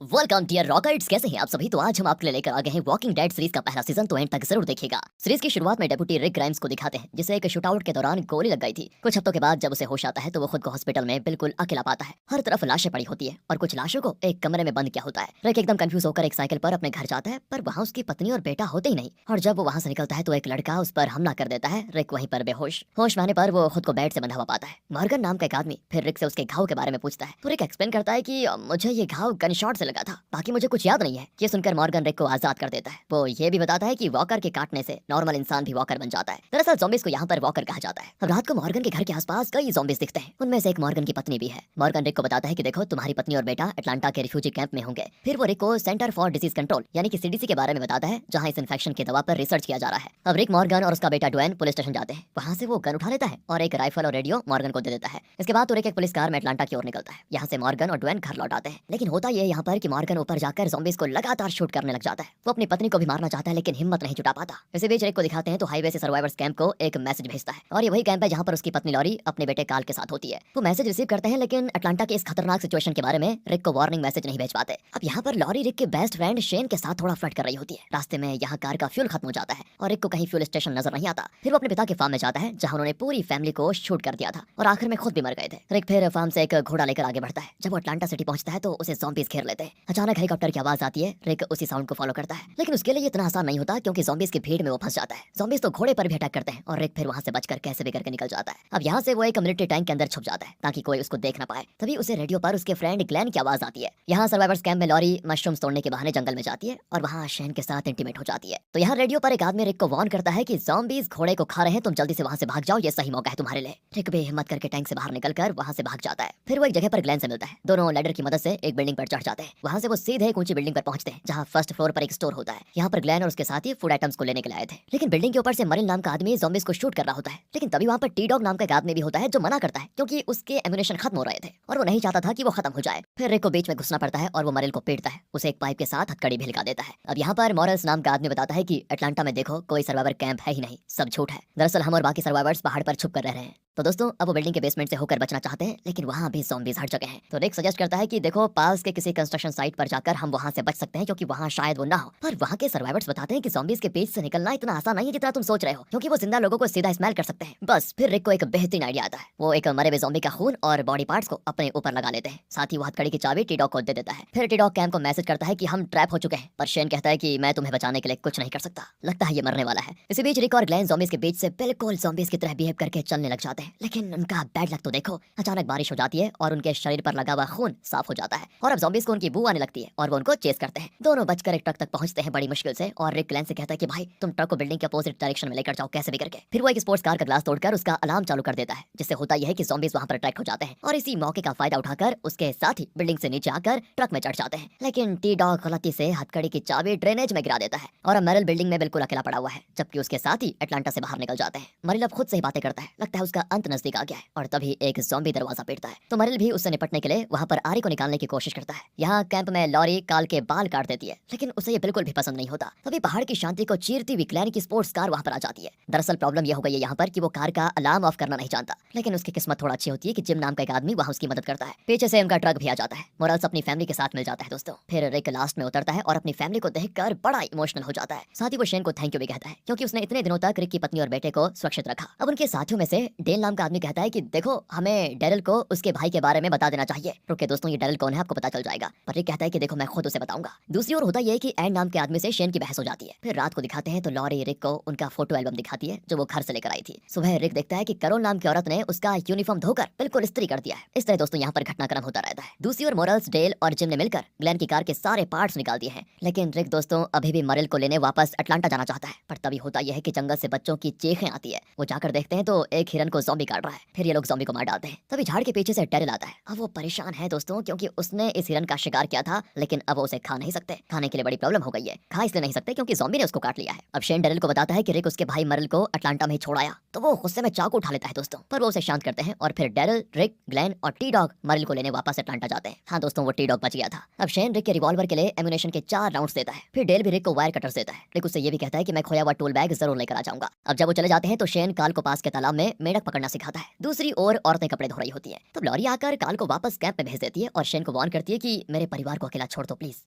Welcome dear रॉकर्ट्स, कैसे हैं आप सभी। तो आज हम आपके लिए लेकर आ गए हैं वॉकिंग डेड सीरीज का पहला सीजन, तो एंड तक जरूर देखिएगा। सीरीज की शुरुआत में डेप्यूटी रिक ग्राइम्स को दिखाते हैं, जिसे एक शूटआउट के दौरान गोली लग गई थी। कुछ हफ्तों के बाद जब उसे होश आता है तो वो खुद को हॉस्पिटल में बिल्कुल अकेला पाता है। हर तरफ लाशें पड़ी होती है और कुछ लाशों को एक कमरे में बंद किया होता है। रिक एकदम कंफ्यूज होकर एक साइकिल पर अपने घर जाता है, पर वहाँ उसकी पत्नी और बेटा होते ही नहीं। और जब वो वहाँ से निकलता है तो एक लड़का उस पर हमला कर देता है। रिक वहीं पर बेहोश। होश में आने पर वो खुद को बेड से बंधा हुआ पाता है। मॉर्गन नाम का एक आदमी फिर रिक से उसके घाव के बारे में पूछता है, तो रिक एक्सप्लेन करता है कि मुझे ये घाव गन शॉट से लगा था, बाकी मुझे कुछ याद नहीं है। ये सुनकर मॉर्गन रिक को आजाद कर देता है। वो ये भी बताता है कि वॉकर के काटने से नॉर्मल इंसान भी वॉकर बन जाता है। दरअसल ज़ॉम्बीज़ को यहाँ पर वॉकर कहा जाता है। अब रात को मॉर्गन के घर के आसपास कई ज़ॉम्बीज़ दिखते हैं। उनमें से एक मॉर्गन की पत्नी भी है। मॉर्गन रिक को बताता है कि देखो, तुम्हारी पत्नी और बेटा अटलांटा के रिफ्यूजी कैंप में होंगे। फिर वो रिक को सेंटर फॉर डिजीज कंट्रोल यानी कि सीडीसी के बारे में बताता है, जहाँ इस इन्फेक्शन की दवा पर रिसर्च किया जा रहा है। अब रिक, मॉर्गन और उसका बेटा ड्वेन पुलिस स्टेशन जाते हैं। वहाँ से वो गन उठा लेता है और एक राइफल और रेडियो मॉर्गन को दे देता है। इसके बाद तो रिक एक पुलिस कार में अटलांटा की ओर निकलता है। यहाँ से मॉर्गन और ड्वेन घर लौट आते हैं। लेकिन होता ये यहाँ पर कि मॉर्गन ऊपर जाकर ज़ॉम्बीज़ को लगातार शूट करने लग जाता है। वो अपनी पत्नी को भी मारना चाहता है, लेकिन हिम्मत नहीं जुटा पाता। इसी बीच रिक को दिखाते हैं तो हाईवे से सर्वाइवर्स कैंप को एक मैसेज भेजता है, और ये वही कैंप है जहाँ पर उसकी पत्नी लॉरी अपने बेटे काल के साथ होती है। वो मैसेज रिसीव करते हैं, लेकिन अटलांटा के इस खतरनाक सिचुएशन के बारे में रिक को वार्निंग मैसेज नहीं भेज पाते। अब यहाँ पर लॉरी रिक के बेस्ट फ्रेंड शेन के साथ थोड़ा फ्लर्ट कर रही होती है। रास्ते में यहाँ कार का फ्यूल खत्म हो जाता है और रिक को कहीं फ्यूल स्टेशन नजर नहीं आता। फिर वो अपने पिता के फार्म में जाता है, जहाँ उन्होंने पूरी फैमिली को शूट कर दिया था और आखिर में खुद भी मर गए थे। रिक फिर फार्म से एक घोड़ा लेकर आगे बढ़ता है। जब वो अटलांटा सिटी पहुंचता है तो उसे ज़ॉम्बीज़ घेर लेते हैं। अचानक हेलीकॉप्टर की आवाज आती है। रिक उसी साउंड को फॉलो करता है, लेकिन उसके लिए इतना आसान नहीं होता, क्योंकि ज़ॉम्बीज़ की भीड़ में वो फंस जाता है। ज़ॉम्बीज़ तो घोड़े पर भी अटैक करते हैं और रिक फिर वहां से बचकर कैसे भी करके निकल जाता है। अब यहाँ से वो एक मिलिट्री टैंक के अंदर छुप जाता है ताकि कोई उसको देख ना पाए। तभी उसे रेडियो पर उसके फ्रेंड ग्लेन की आवाज आती है। यहाँ सर्वाइवर्स कैंप में लॉरी मशरूम्स तोड़ने के बहाने जंगल में जाती है और वहाँ शेन के साथ इंटीमेट हो जाती है। तो यहाँ रेडियो पर एक आदमी रिक को वार्न करता है कि ज़ॉम्बीज़ घोड़े को खा रहे हैं, तुम जल्दी से वहाँ से भाग जाओ, ये सही मौका है तुम्हारे लिए। रिक भी हिम्मत करके टैंक से बाहर निकलकर वहाँ से भाग जाता है। फिर वो एक जगह पर ग्लेन से मिलता है। दोनों लैडर की मदद से एक बिल्डिंग पर चढ़ जाते हैं। वहाँ से वो सीधे एक ऊंची बिल्डिंग पर पहुंचते हैं, जहाँ फर्स्ट फ्लोर पर एक स्टोर होता है। यहाँ पर ग्लेन और उसके साथी फूड आइटम्स को लेने के लिए आए थे, लेकिन बिल्डिंग के ऊपर से मरिन नाम का आदमी ज़ॉम्बीज़ को शूट कर रहा होता है। लेकिन तभी वहाँ पर टी डॉग नाम का एक आदमी भी होता है, जो मना करता है, क्योंकि उसके एम्यूनेशन खत्म हो रहे थे और वो नहीं चाहता था कि वो खत्म हो जाए। फिर रिक को बीच में घुसना पड़ता है और वो मरिल को पीटता है। उसे एक पाइप के साथ हथकड़ी भी लगा देता है। अब यहाँ पर मॉरल्स नाम का आदमी बताता है कि अटलांटा में देखो, कोई सर्वाइवर कैंप है ही नहीं, सब झूठ है। दरअसल हम और बाकी सर्वाइवर्स पहाड़ पर छुप कर रह रहे हैं। तो दोस्तों, अब वो बिल्डिंग के बेसमेंट से होकर बचना चाहते हैं, लेकिन वहाँ भी ज़ॉम्बीज़ हर जगह हैं। तो रिक सजेस्ट करता है कि देखो, पास के किसी कंस्ट्रक्शन साइट पर जाकर हम वहाँ से बच सकते हैं, क्योंकि वहाँ शायद वो ना हो। पर वहाँ के सर्वाइवर्स बताते हैं कि ज़ॉम्बीज़ के पेट से निकलना इतना आसान नहीं है जितना तुम सोच रहे हो, क्योंकि वो जिंदा लोगों को सीधा स्मेल कर सकते हैं। बस फिर रिक को एक बेहतरीन आइडिया आता है। वो एक मरे हुए ज़ॉम्बी का खून और बॉडी पार्ट्स को अपने ऊपर लगा लेते हैं। साथ ही वो हथकड़ी की चाबी टी डॉग को दे देता है। फिर टी डॉग कैंप को मैसेज करता है कि हम ट्रैप हो चुके हैं, पर शेन कहता है कि मैं तुम्हें बचाने के लिए कुछ नहीं कर सकता, लगता है ये मरने वाला है। इसी बीच रिक और ग्लेन ज़ॉम्बीज़ के बीच से बिल्कुल ज़ॉम्बीज़ की तरह बिहेव करके चलने लग जाते हैं। लेकिन उनका बैड लक तो देखो, अचानक बारिश हो जाती है और उनके शरीर पर लगा हुआ खून साफ हो जाता है और अब ज़ॉम्बीज़ को उनकी बू आने लगती है और वो उनको चेस करते हैं। दोनों बचकर एक ट्रक तक पहुंचते हैं बड़ी मुश्किल से, और रिक ग्लेन से कहता है कि भाई, तुम ट्रक को बिल्डिंग के अपोजिट डायरेक्शन में लेकर जाओ कैसे भी करके। फिर वो एक स्पोर्ट्स कार का ग्लास तोड़कर उसका अलार्म चालू कर देता है, जिससे होता यह है कि ज़ॉम्बीज़ वहां पर अटैक हो जाते हैं और इसी मौके का फायदा उठाकर उसके साथ ही बिल्डिंग से नीचे आकर ट्रक में चढ़ जाते हैं। लेकिन टी डॉग गलती से हथकड़ी की चाबी ड्रेनेज में गिरा देता है और अब मेरिल बिल्डिंग में बिल्कुल अकेला पड़ा हुआ है, जबकि उसके साथ ही अटलांटा से बाहर निकल जाते हैं। मरिल अब खुद से ही बातें करता है, लगता है उसका अंत नजदीक आ गया है। और तभी एक ज़ॉम्बी दरवाजा पीटता है, तो मरिल भी उससे निपटने के लिए वहां पर आरी को निकालने की कोशिश करता है। यहाँ कैंप में लॉरी काल के बाल काट देती है, लेकिन उसे ये बिल्कुल भी पसंद नहीं होता। तभी पहाड़ की शांति को चीरती हुई ग्लेन की स्पोर्ट्स कार वहां पर आ जाती है। दरअसल प्रॉब्लम यह हो गई है यहाँ पर कि वो कार का अलार्म ऑफ करना नहीं जानता, लेकिन उसकी किस्मत थोड़ा अच्छी होती है कि जिम नाम का एक आदमी वहाँ उसकी मदद करता है। पीछे से उनका ट्रक भी आ जाता है। मोरल्स अपनी फैमिली के साथ मिल जाता है दोस्तों। फिर रिक लास्ट में उतरता है और अपनी फैमिली को देखकर बड़ा इमोशनल हो जाता है। साथ ही वो शेन को थैंक यू भी कहता है, क्योंकि उसने इतने दिनों तक रिक की पत्नी और बेटे को सुरक्षित रखा। अब उनके साथियों में से डेल नाम का आदमी कहता है कि देखो, हमें डेरिल को उसके भाई के बारे में बता देना चाहिए। रुके दोस्तों, ये डेरिल कौन है आपको पता चल जाएगा। पर रिक कहता है कि देखो, मैं खुद उसे बताऊंगा। दूसरी ओर होता यह है कि एंड नाम के आदमी से शेन की बहस हो जाती है। फिर रात को दिखाते हैं तो लॉरी रिक को उनका फोटो एल्बम दिखाती है, जो वो घर से लेकर आई थी। सुबह रिक देखता है कि करोल नाम की औरत ने उसका यूनिफॉर्म धोकर बिल्कुल इस्त्री कर दिया है। इस तरह दोस्तों यहाँ पर घटनाक्रम होता रहता है। दूसरी ओर मोरल्स, डेल और जिम ने मिलकर ग्लेन की कार के सारे पार्ट्स निकाल दिए हैं, लेकिन रिक दोस्तों अभी भी मरिल को लेने वापस अटलांटा जाना चाहता है। पर तभी होता यह है कि जंगल से बच्चों की चीखें आती है। वो जाकर देखते हैं तो एक हिरन को ज़ॉम्बी काट रहा है। फिर ये लोग ज़ॉम्बी को मार डालते हैं। तभी झाड़ के पीछे से डेरिल आता है। अब वो परेशान है दोस्तों, क्योंकि उसने इस हिरन का शिकार किया था, लेकिन अब वो उसे खा नहीं सकते। खाने के लिए बड़ी प्रॉब्लम हो गई है। खा इसलिए नहीं सकते क्योंकि ज़ॉम्बी ने उसको काट लिया है। अब शेन डेरिल को बताता है कि रिक उसके भाई मरिल को अटलांटा में ही छोड़ आया, तो वो गुस्से में चाकू उठा लेता है दोस्तों। पर वो उसे शांत करते हैं और फिर डेरिल, रिक, ग्लेन और टी डॉग मरिल को लेने वापस अटलांटा जाते हैं। हाँ दोस्तों, वो टी डॉग बच गया था। अब शेन रिक के रिवॉल्वर के लिए एम्यूनेशन के 4 राउंड्स देता है। फिर डेल भी रिक को वायर कटर्स देता है। रिक उससे ये भी कहता है कि मैं खोया हुआ टूल बैग जरूर लेकर आ जाऊंगा। अब जब वो चले जाते हैं तो शेन काल को पास के तालाब में मेढक पकड़ना सिखाता है। दूसरी ओर औरतें कपड़े धो रही होती हैं। तब लॉरी आकर काल को वापस कैंप में भेज देती है और शेन को वार्न करती है कि मेरे परिवार को अकेला छोड़ दो प्लीज।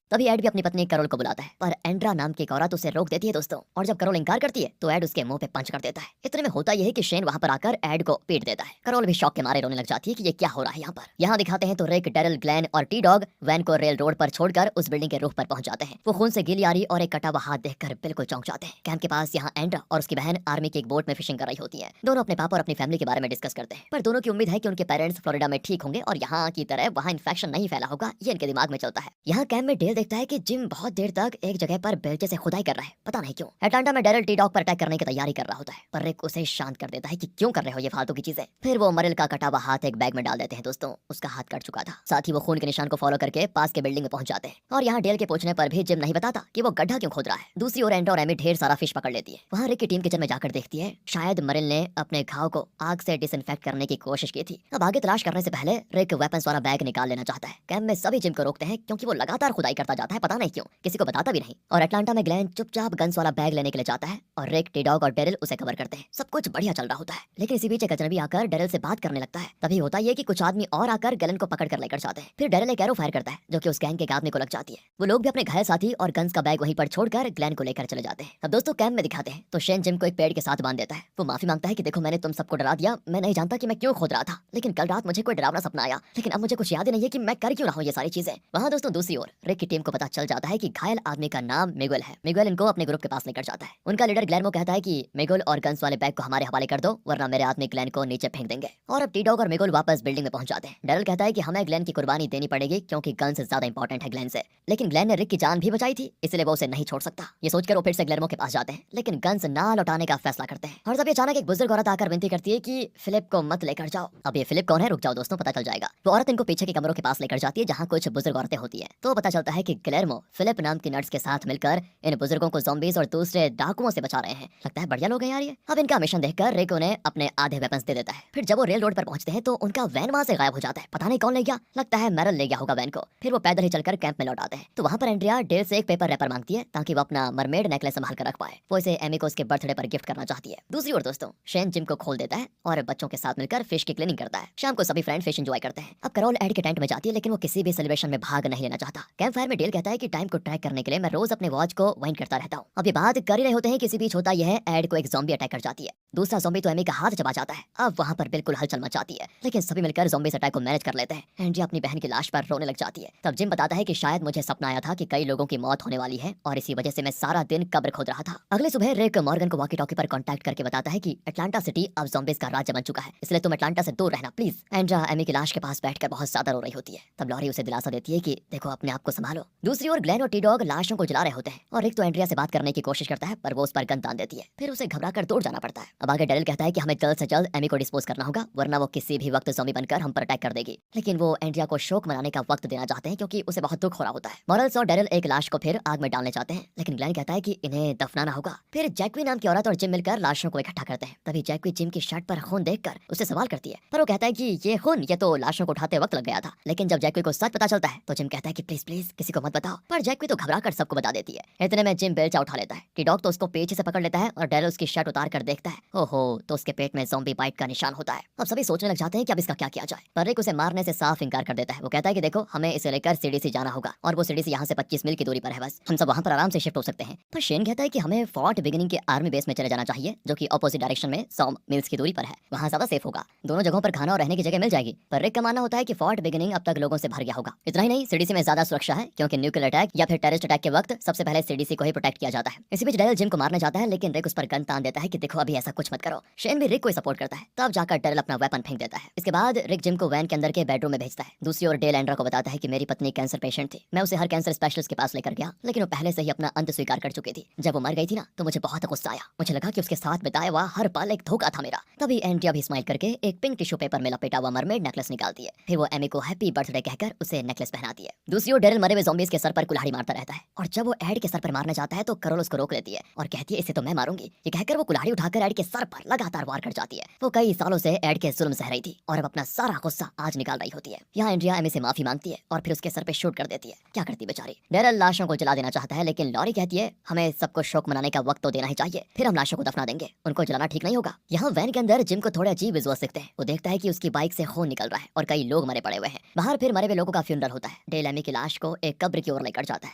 तभी एड भी अपनी पत्नी करोल को बुलाता है, पर एंड्रा नाम की एक औरत उसे रोक देती है दोस्तों। और जब करोल इंकार करती है तो एड उसके मुंह पे पंच कर देता है। इतने में होता यह है कि शेन वहां पर आकर एड को पीट देता है। करोल भी शौक के मारे रोने लग जाती है कि ये क्या हो रहा है यहाँ पर। यहाँ दिखाते हैं तो रिक, डेरिल, ग्लेन और टी डॉग वैन को रेल रोड पर छोड़कर उस बिल्डिंग के रूफ पर पहुंच जाते हैं। वो खून से गीली आ रही और एक कटा हुआ हाथ देखकर बिल्कुल चौंक जाते हैं। कैंप के पास यहाँ एंड्रा और उसकी बहन आर्मी की एक बोट में फिशिंग कर रही होती है। दोनों अपने पापा और अपनी फैमिली के बारे में डिस्कस करते हैं, पर दोनों की उम्मीद है कि उनके पेरेंट्स फ्लोरिडा में ठीक होंगे और यहाँ की तरह वहाँ इन्फेक्शन नहीं फैला होगा, ये इनके दिमाग में चलता है। यहाँ कैंप में डेल देखता है कि जिम बहुत देर तक एक जगह पर बेलचे से खुदाई कर रहा है, पता नहीं क्यों। अटलांटा में डेरिल टी डॉग पर अटैक करने की तैयारी कर रहा होता है, पर रिक उसे शांत कर देता है कि क्यों कर रहे हो ये फालतू की चीजें। फिर वो मरिल का कटा हुआ हाथ एक बैग में डाल देते हैं दोस्तों। उसका हाथ कट चुका था। साथ ही वो खून के निशान को फॉलो करके पास के बिल्डिंग में पहुंच जाते हैं। और यहाँ डेल के पूछने पर भी जिम नहीं बताता कि वो गड्ढा क्यों खोद रहा है। दूसरी ओर एंड्रा और एमी ढेर सारा फिश पकड़ लेती है। वहाँ रिक की टीम किचन में जाकर देखती है शायद मरिल ने अपने घाव को आग से डिसइंफेक्ट करने की कोशिश की थी। अब आगे तलाश करने से पहले रिक वेपन्स वाला बैग निकाल लेना चाहता है। कैंप में सभी जिम को रोकते हैं क्योंकि वो लगातार खुदाई करता जाता है, पता नहीं क्यों, किसी को बताता भी नहीं। और अटलांटा में ग्लेन चुपचाप गन्स वाला बैग लेने के लिए जाता है और रिक, टी डॉग और डेरिल उसे कवर करते हैं। सब कुछ बढ़िया चल रहा होता है, लेकिन इसी बीच एक अजनबी आकर डेरिल से बात करने लगता है। तभी होता है कि कुछ आदमी और आकर ग्लेन को पकड़ कर लेकर जाते हैं। फिर डेरिल एक एरो फायर करता है जो कि उस गैंग के एक आदमी को लग जाती है। वो लोग भी अपने घायल साथी और गन्स का बैग वहीं पर छोड़कर ग्लेन को लेकर चले जाते हैं। अब दोस्तों कैंप में दिखाते हैं तो शेन जिम को एक पेड़ के साथ बांध देता है। वो माफी मांगता है कि देखो मैंने तुम सबको डरा दिया, मैं नहीं जानता कि मैं क्यों खोद रहा था, लेकिन कल रात मुझे कोई डरावना सपना आया, लेकिन अब मुझे कुछ याद ही नहीं है कि मैं कर क्यों रहा हूँ ये सारी चीजें। वहाँ दोस्तों दूसरी ओर रिक की टीम को पता चल जाता है कि घायल आदमी का नाम मिगुएल है। मिगुएल इनको अपने ग्रुप के पास लेकर जाता है। उनका लीडर ग्लेन कहता है कि मिगुएल और गन्स वाले बैग को हमारे हवाले कर दो, वरना मेरे आदमी ग्लेन को नीचे फेंक देंगे। और अब टी डॉग और मिगुएल वापस बिल्डिंग में पहुंच जाते हैं। डेरिल कहता है कि हमें ग्लेन की कुर्बानी देनी पड़ेगी क्योंकि गन्स ज्यादा इंपॉर्टेंट है ग्लेन से, लेकिन ग्लेन ने रिक की जान भी बचाई थी, इसलिए वो उसे नहीं छोड़ सकता। ये सोचकर वो फिर से ग्लेनमो के पास जाते हैं, लेकिन गन्स ना लौटाने का फैसला करते हैं। और तब अचानक एक बुजुर्ग औरत आकर विनती करती है कि फिलिप को मत लेकर जाओ। अब ये फिलिप कौन है, रुक जाओ दोस्तों, पता चल जाएगा। वो औरत इनको पीछे के कमरों के पास लेकर जाती है जहाँ कुछ बुजुर्ग औरतें होती है। तो पता चलता है कि ग्लेरमो फिलिप नाम की नर्स के साथ मिलकर इन बुजुर्गों को ज़ॉम्बीज़ और दूसरे डाकुओं से बचा रहे हैं। लगता है बढ़िया लोग हैं यार ये। अब इनका मिशन देखकर रिक उन्हें अपने आधे वेपन्स दे देता है। फिर जब वो रेल रोड पर पहुंचते हैं तो उनका वैन वहां से गायब हो जाता है, पता नहीं कौन ले गया, लगता है मैरल ले गया होगा वैन को। फिर वो पैदल ही चलकर कैंप में लौट आते हैं। तो वहाँ पर एंड्रिया डेल से एक पेपर रैपर मांगती है ताकि वो अपना मरमेड नेकलेस संभाल कर रख पाए। वो इसे एमी को उसके बर्थडे पर गिफ्ट करना चाहती है। दूसरी ओर दोस्तों शेन जिम को खोल देता है और बच्चों के साथ मिलकर फिश की क्लीनिंग करता है। शाम को सभी फ्रेंड फिश एंजॉय करते हैं। अब करोल एड के टेंट में जाती है, लेकिन वो किसी भी सेलिब्रेशन में भाग नहीं लेना चाहता। कैंप फायर में डेल कहता है कि टाइम को ट्रैक करने के लिए मैं रोज अपने वॉच को वाइंड करता रहता हूँ। अब ये बात कर ही रहे होते हैं, किसी बीच होता यह है एड को एक ज़ॉम्बी अटैक कर जाती है। दूसरा ज़ॉम्बी तो एमी का हाथ चबा जाता है। अब वहाँ पर बिल्कुल हलचल मचाती है, लेकिन सभी मिलकर ज़ॉम्बीज़ अटैक को मैनेज कर लेते हैं। एंड्रिया अपनी बहन की लाश पर रोने लग जाती है। तब जिम बताता है कि शायद मुझे सपना आया था कि कई लोगों की मौत होने वाली है और इसी वजह से मैं सारा दिन कब्र खोद रहा था। अगले सुबह रिक मॉर्गन को वॉकी टॉकी पर कांटेक्ट करके बताता है कि अटलांटा सिटी अब ज़ॉम्बीज़ का राज्य बन चुका है, इसलिए तुम अटलांटा से दूर रहना प्लीज। एंड्रिया एमी की लाश के पास बैठकर बहुत ज्यादा रो रही होती है। तब लॉरी उसे दिलासा देती है कि देखो अपने आप को संभालो। दूसरी ओर ग्लेन और टी डॉग लाशों को जला रहे होते हैं और रिक तो एंड्रिया से बात करने की कोशिश करता है, पर वो उस पर गन तान देती है। फिर उसे घबराकर दौड़ जाना पड़ता है। अब आगे डेरिल कहता है कि हमें जल्द से जल्द एमी को डिस्पोज करना होगा, वरना वो किसी भी वक्त ज़ॉम्बी बनकर हम पर अटैक कर देगी। लेकिन वो एंड्रिया को शोक मनाने का वक्त देना चाहते हैं क्योंकि उसे बहुत दुख हो रहा होता है। मॉरल्स और डेरिल एक लाश को फिर आग में डालने चाहते हैं, लेकिन ग्लेन कहता है कि इन्हें दफनाना होगा। फिर जैक्वी नाम की औरत और जिम मिलकर लाशों को इकट्ठा करते हैं। तभी जैक्वी जिम की शर्ट पर खून देखकर उसे सवाल करती है, पर वो कहता है कि ये खून ये तो लाशों को उठाते वक्त लग गया था। लेकिन जब जैक्वी को सच पता चलता है तो जिम कहता है कि प्लीज प्लीज किसी को मत बताओ, पर जैक्वी तो घबरा कर सबको बता देती है। इतने में जिम बेलचा उठा लेता है। टी डॉग तो उसको पीछे से पकड़ लेता है और डेरिल उसकी शर्ट उतार कर देखता है। ओहो, तो उसके पेट में ज़ॉम्बी बाइट का निशान होता है। अब सभी सोचने लग जाते हैं कि अब इसका क्या किया जाए, पर रिक उसे मारने से साफ इंकार कर देता है। वो कहता है कि देखो हमें इसे लेकर सीडीसी जाना होगा और वो सीडीसी यहाँ से 25 मील की दूरी पर है, बस हम सब वहाँ पर आराम से शिफ्ट हो सकते हैं। पर शेन कहता है कि हमें फोर्ट बिगिनिंग के आर्मी बेस में चले जाना चाहिए, जो कि अपोजिट डायरेक्शन में 100 मील्स की दूरी पर है। वहाँ ज्यादा सेफ होगा, दोनों जगहों पर खाना और रहने की जगह मिल जाएगी। पर रिक का मानना होता है कि फोर्ट बिगिनिंग अब तक लोगों से भर गया होगा। इतना ही नहीं, सीडीसी में ज्यादा सुरक्षा है क्योंकि न्यूक्लियर अटैक या फिर टेररिस्ट अटैक के वक्त सबसे पहले सीडीसी को ही प्रोटेक्ट किया जाता है। इसी बीच डेरिल जिम को मारना चाहता है, लेकिन रिक उस पर गन तान देता है कि देखो अभी ऐसा कुछ मत करो। शेन भी रिक को सपोर्ट करता है। तब जाकर डेरिल अपना वेपन फेंक देता है। इसके बाद रिक जिम को वैन के अंदर के बेडरूम में भेजता है। दूसरी ओर डेल एंड्रा को बताता है कि मेरी पत्नी कैंसर पेशेंट थी, मैं उसे हर कैंसर स्पेशलिस्ट के पास लेकर गया, लेकिन वो पहले से ही अपना अंत स्वीकार कर चुकी थी। जब वो मर गई थी ना तो मुझे बहुत गुस्सा आया, मुझे लगा कि उसके साथ बिताया हुआ हर पल एक धोखा था मेरा। तभी एंड्रिया भी स्माइल करके एक पिंक टिश्यू पेपर में लपेटा हुआ मरमेड नेकलेस निकालती है। फिर वो एमी को हैप्पी बर्थडे कहकर उसे नेकलेस पहनाती है। दूसरी ओर डेरिल मरे हुए ज़ॉम्बीज़ के सर पर कुल्हाड़ी मारता रहता है और जब वो एड के सर पर मारना चाहता है तो करोल उसको रोक लेती है और कहती है इसे तो मैं मारूंगी। ये कहकर वो कुल्हाड़ी उठाकर एड के सर पर लगातार वार कर जाती है। वो कई सालों से एड के जुल्म सह रही थी और अब अपना सारा गुस्सा आज निकाल रही होती है। यहाँ एंड्रिया एमी से माफी मांगती है और फिर उसके सर पे शूट कर देती है। क्या करती बेचारी। डेरिल लाशों को जला देना चाहता है, लेकिन लॉरी कहती है हमें सबको शोक मनाने का वक्त तो देना ही चाहिए, फिर हम लाशों को दफना देंगे, उनको जलाना ठीक नहीं होगा। यहाँ वैन के अंदर जिम को थोड़े अजीब विजुअल्स दिखते हैं। वो देखता है कि उसकी बाइक से खून निकल रहा है और कई लोग मरे पड़े हुए हैं। बाहर फिर मरे हुए लोगों का फ्यूनरल होता है। है। डेल एमी की लाश को एक कब्र की ओर लेकर जाता है,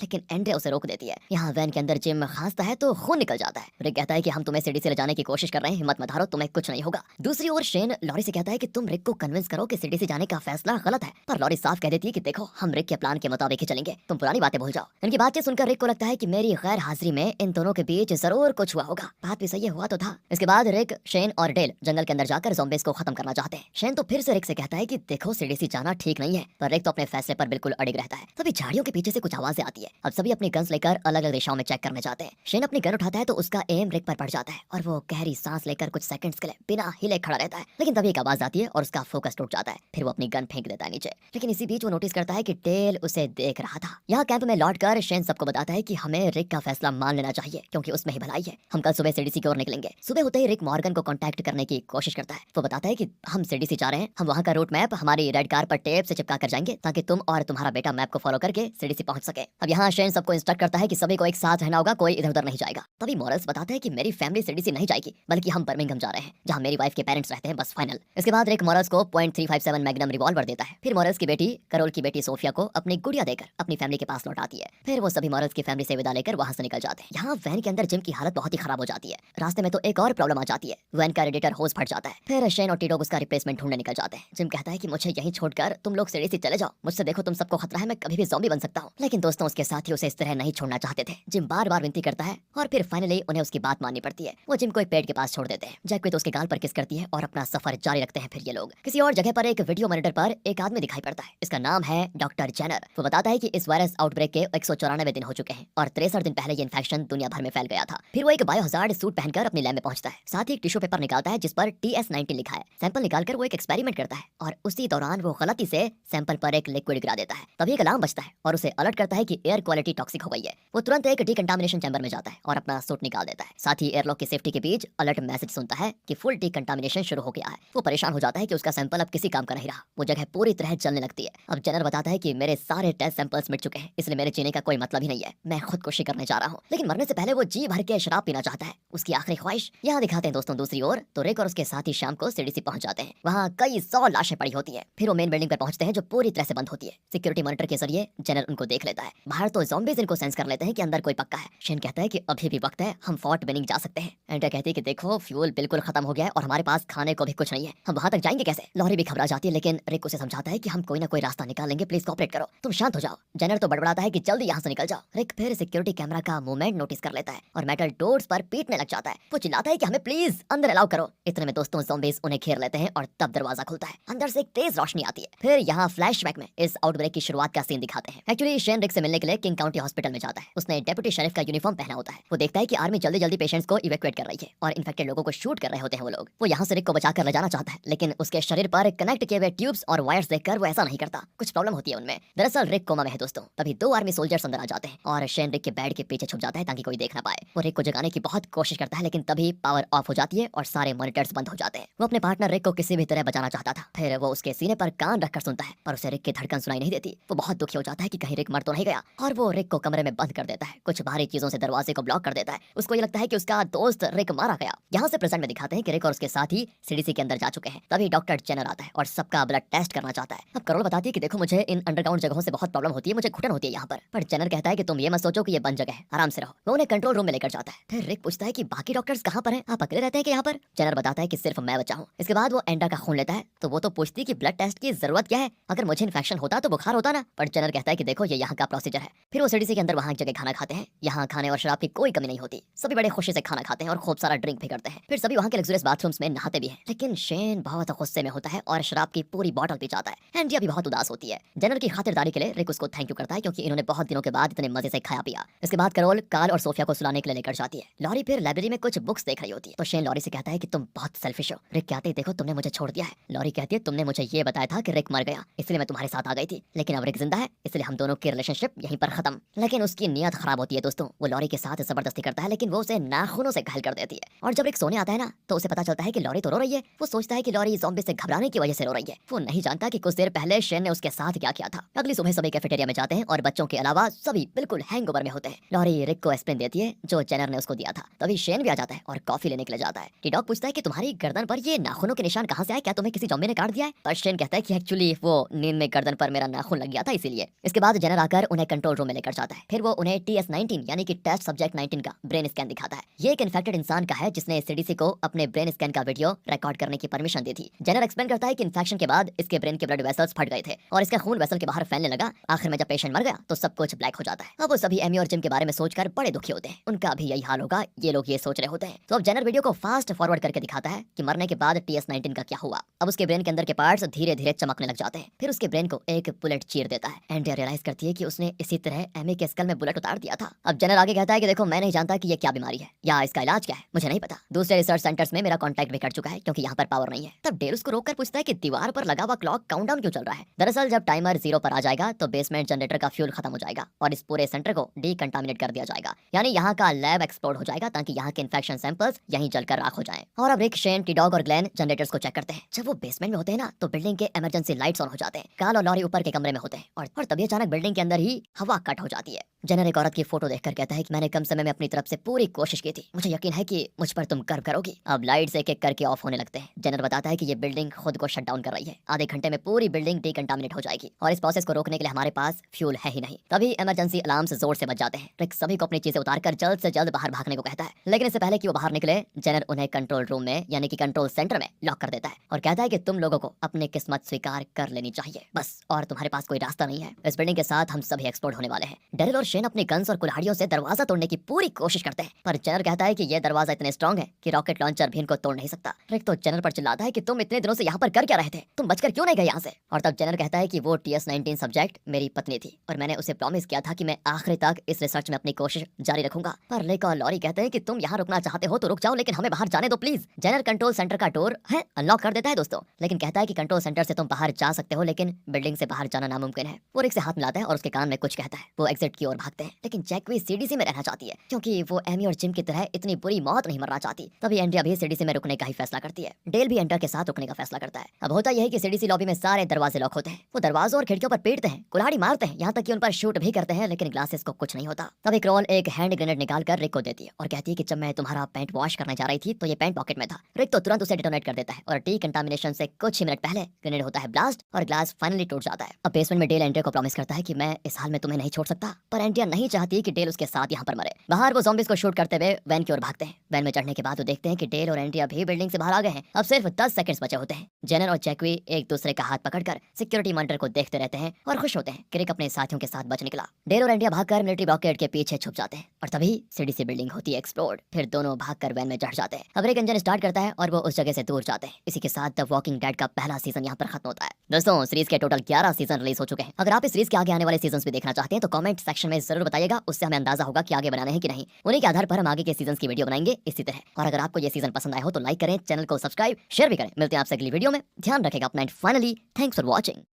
लेकिन एंड्रे उसे रोक देती है। यहाँ वैन के अंदर जिम खांसता है तो खून निकल जाता है। रिक कहता है कि हम तुम्हें सीढ़ी से ले जाने की कोशिश कर रहे हैं, हिम्मत मत हारो, तुम्हें कुछ नहीं होगा। दूसरी ओर शेन लॉरी से कहता है कि तुम रिक को कन्विंस करो कि सीढ़ी से जाने का फैसला गलत है, पर लॉरी साफ कह देती है कि देखो हम रिक के प्लान के मुताबिक ही चलेंगे, तुम पुरानी बातें भूल जाओ। इनकी बातचीत सुनकर रिक को लगता है कि मेरी गैर हाजिरी में इन दोनों के बीच जरूर कुछ हुआ होगा। बात भी सही हुआ तो था। इसके बाद रिक, शेन और डेल जंगल के अंदर जाकर ज़ॉम्बीज़ को खत्म करना चाहते हैं। शेन तो फिर से रिक से कहता है कि देखो सीढ़ी से जाना ठीक नहीं है, पर रिक तो अपने फैसले पर बिल्कुल अड़िग रहता है। तभी झाड़ियों के पीछे से कुछ आवाजें आती है। अब सभी अपनी गन्स लेकर अलग अलग दिशाओं में चेक करने जाते हैं। शेन अपनी गन उठाता है तो उसका एम रिक पर पड़ जाता है और वो गहरी सांस लेकर कुछ सेकंड्स के लिए बिना हिले खड़ा रहता है। लेकिन तभी एक आवाज आती है और उसका फोकस टूट जाता है। फिर वो अपनी गन फेंक देता है नीचे। लेकिन इसी बीच वो नोटिस करता है कि डेल उसे देख रहा था। यहाँ कैंप में लौटकर शेन सबको बताता है कि हमें रिक का फैसला मान लेना चाहिए, क्योंकि उसमें ही भलाई है। हम कल सुबह सीडीसी की ओर निकलेंगे। सुबह होते ही रिक मॉर्गन को कांटेक्ट करने की कोशिश करता है। वो बताता है कि हम सीडीसी जा रहे हैं, हम वहाँ का रूट मैप हमारी रेड कार पर टेप से चिपका कर जाएंगे, ताकि तुम और तुम्हारा बेटा मैप को फॉलो करके सीडीसी पहुंच सके। अब यहाँ शेन सबको इंस्ट्रक्ट करता है कि सभी को एक साथ रहना होगा, कोई इधर उधर नहीं जाएगा। तभी मॉरल्स बताता है कि मेरी फैमिली सीडीसी नहीं जाएगी, बल्कि हम बर्मिंघम जा रहे हैं, जहाँ मेरी वाइफ के पेरेंट्स रहते हैं, बस फाइनल। इसके बाद रिक मॉरल्स को .357 मैग्नम रिवॉल्वर देता है। फिर मॉरल्स की बेटी करोल की बेटी सोफिया को अपनी गुड़िया देकर अपनी फैमिली के पास लौटाती है। फिर वो सभी मॉरल्स की फैमिली से विदा लेकर वहाँ से निकल जाते हैं। यहाँ वैन के अंदर जिम की हालत बहुत ही खराब हो जाती है। रास्ते में तो एक और प्रॉब्लम आ जाती है, वैन का रेडिएटर होज फट जाता है। फिर शेन और टीडोग उसका रिप्लेसमेंट ढूंढने निकल जाते हैं। जिम कहता है कि मुझे यहीं छोड़कर तुम लोग सीढ़ी से चले जाओ, मुझसे देखो तुम सबको खतरा है, मैं कभी भी ज़ॉम्बी बन सकता हूँ। लेकिन दोस्तों उसके साथी उसे इस तरह नहीं छोड़ना चाहते थे। जिम बार बार विनती करता है और फिर फाइनली उन्हें उसकी बात माननी पड़ती है। वो जिम को एक पेड़ के पास छोड़ देते हैं। जैक तो उसके गाल पर किस करती है और अपना सफर जारी रखते हैं। फिर ये लोग किसी और जगह पर एक वीडियो मॉनिटर पर एक आदमी दिखाई पड़ता है। इसका नाम है डॉक्टर जेनर। वो बताता है कि इस वायरस आउटब्रेक के 194 दिन हो चुके हैं और 63 दिन पहले ये इन्फेक्शन दुनिया भर में फैल गया था। फिर वो एक बायोहजार्ड सूट पहनकर अपनी लैब में पहुंचता है। साथ ही एक टिश्यू पेपर निकालता है जिस पर TS19 लिखा है। सैंपल निकालकर वो एक एक्सपेरिमेंट करता है और उसी दौरान वो गलती से सैंपल पर एक लिक्विड गिरा देता है। तभी एक अलार्म बजता है और उसे अलर्ट करता है कि एयर क्वालिटी टॉक्सिक हो गई है। वो तुरंत एक डिकंटामिनेशन चैम्बर में जाता है और अपना सूट निकाल देता है। साथ ही एयरलॉक की सेफ्टी के बीच अलर्ट मैसेज सुनता है कि फुल डिकंटामिनेशन शुरू हो गया है। वो परेशान हो जाता है कि उसका सैंपल अब किसी काम का नहीं रहा। वो जगह पूरी तरह जलने लगती है। अब जेनर बताता है कि मेरे सारे टेस्ट सैंपल्स मिट चुके हैं, इसलिए मेरे जीने का कोई मतलब ही नहीं है, मैं खुदकुशी करने जा रहा हूँ। लेकिन मरने से पहले वो जी भर के शराब पीना चाहता है, उसकी आखिरी ख्वाहिश। यहाँ दिखाते हैं दोस्तों दूसरी ओर तो रिक और उसके साथी शाम को सीडीसी पहुंच जाते हैं। वहाँ कई 100 लाशें पड़ी होती है। फिर वो मेन बिल्डिंग पर पहुंचते हैं जो पूरी तरह से बंद होती है। सिक्योरिटी मॉनिटर के जरिए जेनर उनको देख लेता है। बाहर तो ज़ॉम्बीज़ इनको सेंस कर लेते हैं कि अंदर कोई पक्का है। शेन कहता है कि अभी भी वक्त है, हम फोर्ट बेनिंग जा सकते हैं। एंड्रिया कहती है कि देखो फ्यूल बिल्कुल खत्म हो गया है और हमारे पास खाने को भी कुछ नहीं है, हम वहाँ तक जाएंगे कैसे। लॉरी भी घबरा जाती है, लेकिन रिक उसे समझाता है कि हम कोई ना कोई रास्ता निकाल लेंगे, प्लीज कोऑपरेट करो, तुम शांत हो जाओ। जेनर तो बड़बड़ाता है कि जल्दी यहाँ से निकल जाओ। रिक फिर सिक्योरिटी कैमरा का मूवमेंट नोटिस कर लेता है और मेटल डोर्स पर पीटने लग जाता है। वो चिल्लाता है कि हमें प्लीज अंदर अलाउ करो। इतने में दोस्तों ज़ॉम्बीज़ उन्हें घेर लेते हैं और तब दरवाजा खुलता है। अंदर से एक तेज रोशनी आती है। फिर यहाँ फ्लैशबैक में इस आउटब्रेक की शुरुआत का सीन दिखाते हैं। एक्चुअली शेन रिक से मिलने के लिए किंग काउंटी हॉस्पिटल में जाता है। उसने डेप्यूटी शेरिफ का यूनिफॉर्म पहना होता है। वो देखता है कि आर्मी जल्दी जल्दी पेशेंट्स को इवैक्यूएट कर रही है और इन्फेक्टेड लोगों को शूट कर रहे होते हैं वो लोग। वो यहाँ से रिक को बचाकर ले जाना चाहता है, लेकिन उसके शरीर पर कनेक्ट किए हुए ट्यूब्स और वायर्स देखकर वो ऐसा नहीं करता। कुछ प्रॉब्लम होती है उनमें। दरअसल रिक कोमा में है दोस्तों। तभी 2 आर्मी सोल्जर्स अंदर आ जाते हैं और शेन रिक के बेड के पीछे छुप जाता है ताकि कोई देख ना पाए। वो रिक को जगाने की बहुत कोशिश करता है, लेकिन तभी पावर ऑफ हो जाती है और सारे मॉनिटर्स बंद हो जाते हैं। वो अपने पार्टनर रिक को किसी भी तरह बचाना चाहता था। फिर वो उसके सीने पर कान रखकर सुनता है, पर उसे रिक की धड़कन सुनाई नहीं देती। वो बहुत दुखी हो जाता है कि कहीं रिक मर तो नहीं गया और वो रिक को कमरे में बंद कर देता है। कुछ भारी चीजों से दरवाजे को ब्लॉक कर देता है। उसको ये लगता है कि उसका दोस्त रिक मारा गया। यहाँ से प्रेजेंट में दिखाते हैं कि रिक और उसके साथी सीडीसी के अंदर जा चुके हैं। तभी डॉक्टर जेनर आता है और सबका ब्लड टेस्ट करना चाहता है। अब करोल बताती है कि देखो मुझे इन अंडरग्राउंड जगहों से बहुत प्रॉब्लम होती है, मुझे घुटन होती है यहाँ पर जेनर कहता है कि तुम ये मत सोचो कि ये बंद जगह है, आराम से रहो। वो उन्हें कंट्रोल रूम में लेकर जाता है। फिर रिक पूछता है कि बाकी डॉक्टर्स कहाँ पर हैं, आप अकेले रहते हैं कि यहाँ पर। जेनर बताता है कि सिर्फ मैं बचा हूँ। इसके बाद वो एंडा का खून लेता है तो वो तो पूछती कि ब्लड टेस्ट की जरूरत क्या है, अगर मुझे इन्फेक्शन होता तो बुखार होता ना। पर जेनर कहता है कि देखो ये यहाँ का प्रोसीजर है। फिर वो सीडीसी के अंदर वहाँ एक जगह खाना खाते हैं। यहाँ खाने और शराब की कोई कमी नहीं होती। सभी बड़े खुशी से खाना खाते हैं और खूब सारा ड्रिंक भी करते हैं। फिर सभी वहाँ के लग्जरियस बाथरूम्स में नहाते भी हैं। लेकिन शेन बहुत गुस्से में होता है और शराब की पूरी बोतल पी जाता है। एंड्रिया भी बहुत उदास होती है। जेनर की खातिरदारी के लिए रिक उसको थैंक यू करता है, क्योंकि इन्होंने बहुत दिनों के बाद इतने मजे से खाया पिया। इसके बाद करोल काल और सोफिया को सुलाने के लिए लेकर जाती है। लॉरी फिर लाइब्रेरी में कुछ बुक्स देख रही होती है तो शेन लॉरी से कहता है कि तुम बहुत सेल्फिश हो। रिक कहते ही देखो तुमने मुझे छोड़ दिया है। लॉरी कहती है तुमने मुझे ये बताया था कि रिक मर गया, इसलिए मैं तुम्हारे साथ आ गई थी, लेकिन अब रिक जिंदा है, इसलिए हम दोनों की रिलेशनशिप यहीं पर खत्म। लेकिन उसकी नीयत खराब होती है दोस्तों। वो लॉरी के साथ जबरदस्ती करता है, लेकिन वो उसे नाखूनों से घायल कर देती है। और जब रिक सोने आता है ना तो उसे पता चलता है कि लॉरी तो रो रही है। वो सोचता है कि लॉरी ज़ॉम्बी से घबराने की वजह से रो रही है। वो नहीं जानता कि कुछ देर पहले शेन ने उसके साथ क्या किया था। अगली सुबह सभी कैफेटेरिया में जाते हैं और बच्चों के अलावा सभी बिल्कुल हैंगओवर में होते हैं। लॉरी रिक को एस्पिरिन देती है जो जेनर ने उसको दिया था। तभी शेन भी आ जाता है और कॉफी लेने के लिए जाता है। टी-डॉग पूछता है कि तुम्हारी गर्दन पर ये नाखूनों के निशान कहाँ से आए, क्या तुम्हें किसी ज़ॉम्बी ने काट दिया है। पर शेन कहता है कि एक्चुअली वो नींद में गर्दन पर मेरा नाखून लग गया था इसीलिए। इसके बाद जनरल आकर उन्हें कंट्रोल रूम में लेकर जाता है। फिर वो उन्हें TS-19 यानी कि टेस्ट सब्जेक्ट 19 का ब्रेन स्कैन दिखाता है। ये एक इन्फेक्टेड इंसान का है जिसने CDC को अपने ब्रेन स्कैन का वीडियो रिकॉर्ड करने की परमिशन दी थी। जनरल एक्सप्लेन करता है कि इन्फेक्शन के बाद इसके ब्रेन के ब्लड वेसल्स फट गए थे और इसका खून वेसल के बाहर फैलने लगा। आखिर में जब पेशेंट मर गया तो सब कुछ ब्लैक हो जाता है। अब वो सभी एमी और जिम के बारे में सोचकर बड़े दुखी होते हैं। उनका भी यही हाल होगा, ये लोग ये सोच रहे होते हैं। तो अब जनरल वीडियो को फास्ट फॉरवर्ड करके दिखाता है कि मरने के बाद TS-19 का क्या हुआ। अब उसके ब्रेन के अंदर के पार्ट्स धीरे धीरे चमकने लग जाते हैं। फिर उसके ब्रेन को एक बुलेट चीर देता है। एंडिया रियलाइज करती है कि उसने इसी तरह एमी के स्कल में बुलेट उतार दिया था। अब जनरल आगे कहता है कि देखो, मैं नहीं जानता कि ये क्या बीमारी है या इसका इलाज क्या है, मुझे नहीं पता। दूसरे रिसर्च सेंटर्स में मेरा कॉन्टैक्ट भी कट चुका है क्योंकि यहाँ पर पावर नहीं है। तब डेल उसको रोककर पूछता है कि दीवार पर लगा हुआ क्लॉक काउंटडाउन क्यों चल रहा है। दरअसल जब टाइमर 0 पर आ जाएगा तो बेसमेंट जनरेटर का फ्यूल खत्म हो जाएगा और इस पूरे सेंटर को डीकंटामिनेट कर दिया जाएगा, यानी यहाँ का लैब एक्सप्लोड हो जाएगा ताकि यहाँ के इन्फेक्शन सैंपल्स यहीं जलकर राख हो जाएं। और अब रिक, शेन, टी-डॉग और ग्लेन जनरेटर्स को चेक करते हैं। जब वो बेसमेंट में होते हैं ना तो बिल्डिंग के इमरजेंसी लाइट्स ऑन हो जाते हैं। काल और लॉरी ऊपर के कमरे में होते हैं और तभी अचानक बिल्डिंग के अंदर ही हवा कट हो जाती है। जनरल एक औरत की फोटो देखकर कहता है कि मैंने कम समय में अपनी तरफ से पूरी कोशिश की थी, मुझे यकीन है कि मुझ पर तुम गर्व करोगी। अब लाइट्स एक एक करके ऑफ होने लगते हैं। जनरल बताता है कि ये बिल्डिंग खुद को शट डाउन कर रही है। आधे घंटे में पूरी बिल्डिंग डीकंटामिनेट हो जाएगी और इस प्रोसेस को रोकने के लिए हमारे पास फ्यूल है ही नहीं। तभी इमरजेंसी अलार्म्स जोर से बज जाते हैं। रिक सभी को अपनी चीजें उतारकर जल्द से जल्द बाहर भागने को कहता है, लेकिन इससे पहले कि वो बाहर निकले जनरल उन्हें कंट्रोल रूम में यानी कि कंट्रोल सेंटर में लॉक कर देता है और कहता है कि तुम लोगों को अपनी किस्मत स्वीकार कर लेनी चाहिए बस, और तुम्हारे पास कोई रास्ता नहीं है। इस बिल्डिंग के साथ हम सभी एक्सप्लोड होने वाले हैं। डेरिल और शेन अपनी गन्स और कुल्हाड़ियों से दरवाजा तोड़ने की पूरी कोशिश करते हैं, पर जनरल कहता है कि यह दरवाजा इतने स्ट्रॉन्ग है कि रॉकेट लॉन्चर भी इनको तोड़ नहीं सकता। रिक तो जनरल पर चिल्लाता है कि तुम इतने दिनों से यहाँ पर कर क्या रहे थे, तुम बचकर क्यों नहीं गए यहाँ से। और तब जनरल कहता है कि वो TS-19 सब्जेक्ट मेरी पत्नी थी और मैंने उसे प्रॉमिस किया था कि मैं आखिरी तक इस रिसर्च में अपनी कोशिश जारी रखूंगा। पर रिक और लॉरी कहते हैं कि तुम यहाँ रुकना चाहते हो तो रुक जाओ, लेकिन हमें बाहर जाने दो प्लीज। जनरल कंट्रोल सेंटर का डोर है अनलॉक कर देता है दोस्तों, लेकिन कहता है कि कंट्रोल सेंटर से तुम बाहर जा सकते हो लेकिन बिल्डिंग से बाहर जाना नामुमकिन है। वो रिक से हाथ मिलाता है और उसके कान में कुछ कहता है। वो एग्जिट की ओर भागते हैं, लेकिन जैकवी CDC में रहना चाहती है क्योंकि वो एमी और जिम की तरह इतनी बुरी मौत नहीं मरना चाहती। तभी एंड्रिया भी CDC में रुकने का ही फैसला करती है। डेल भी एंटर के साथ रुकने का फैसला करता है। अब होता यह है कि CDC लॉबी में सारे दरवाजे लॉक होते हैं। वो दरवाजों और खिड़कियों पर पीटते हैं, कुल्हाड़ी मारते हैं, यहाँ तक कि उन पर शूट भी करते हैं, लेकिन ग्लासेस को कुछ नहीं होता। तभी क्रॉल एक हैंड ग्रेनेड निकालकर रिक को देती है और कहती है कि जब मैं तुम्हारा पेंट वॉश करने जा रही थी तो ये पेंट पॉकेट में था। रिक तो तुरंत उसे डिटोनेट कर देता है और डीकंटामिनेशन से कुछ ही मिनट पहले ग्रेनेड होता है ब्लास्ट और ग्लास फाइनली टूट जाता है। अब बेसमेंट में डेल एंड्रिया को प्रॉमिस करता है कि मैं इस हाल में तुम्हें नहीं छोड़ सकता, पर एंड्रिया नहीं चाहती कि डेल उसके साथ यहाँ पर मरे। बाहर वो ज़ॉम्बीज़ को शूट करते हुए वैन की ओर भागते हैं। वैन में चढ़ने के बाद वो देखते हैं कि डेल और एंड्रिया भी बिल्डिंग से बाहर आ गए हैं। अब सिर्फ 10 सेकंड्स बचे होते हैं। जेनर और जैकवी एक दूसरे का हाथ पकड़कर सिक्योरिटी मॉनिटर को देखते रहते हैं और खुश होते हैं कि रिक अपने साथियों के साथ बच निकला। डेल और एंड्रिया भागकर मिलिट्री रॉकेट के पीछे छुप जाते हैं और तभी CDC बिल्डिंग होती है एक्सप्लोड। फिर दोनों भागकर वैन में चढ़ जाते हैं। अब रिक इंजन स्टार्ट करता है और वो उस जगह से दूर जाते हैं। इसी के साथ द वॉकिंग डेड का पहला सीजन यहाँ पर खत्म होता है। दोस्तों, सीरीज के टोटल 11 सीजन रिलीज हो चुके हैं। अगर आप इस सीरीज के आगे आने वाले सीजन भी देखना चाहते हैं तो कमेंट सेक्शन में जरूर बताइएगा, उससे हमें अंदाजा होगा कि आगे बनाने हैं कि नहीं। उन्हीं के आधार पर हम आगे के सीजन की वीडियो बनाएंगे इसी तरह। और अगर आपको ये सीजन पसंद आया हो तो लाइक करें, चैनल को सब्सक्राइब, शेयर भी करें। मिलते हैं आपसे अगली वीडियो में। ध्यान रखेगा अपना। Finally thanks for watching.